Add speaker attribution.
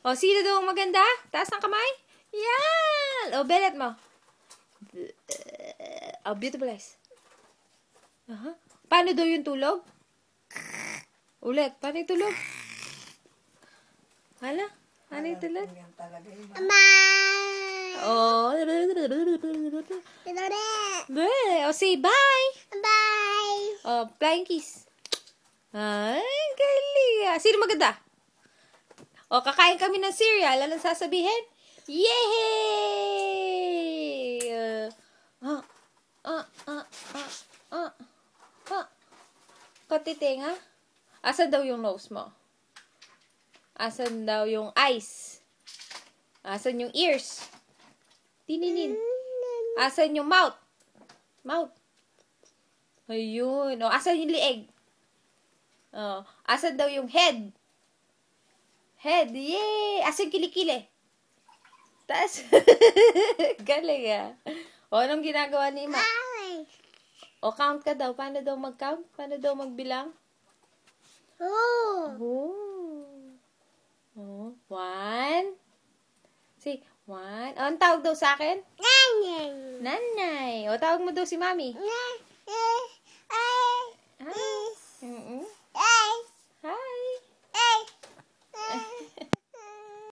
Speaker 1: O, sino daw ang maganda? Taas ng kamay. Yan! O, belet mo. Oh, beautiful eyes. Paano daw yung tulog? Ulit. Paano yung tulog? Hala? Paano yung tulog? Oh. O, say bye.
Speaker 2: Bye.
Speaker 1: Oh, flying kiss. Ay, galing. Sino maganda? O, kakain kami ng cereal. Anong sasabihin? Yay! Katiting, ha? Asan daw yung nose mo? Asan daw yung eyes? Asan yung ears? Tininin. Asan yung mouth? Mouth. Ayun. O, asan yung lieg? O, asan daw yung head? Head. Yay! Asan kilikili? Taas. Galing, ah. O, anong ginagawa ni Ima? O, count ka daw. Paano daw mag-count? Paano daw magbilang? One. Say, one. O, ang tawag daw sa akin?
Speaker 2: Nanay.
Speaker 1: Nanay. O, tawag mo daw si Mami.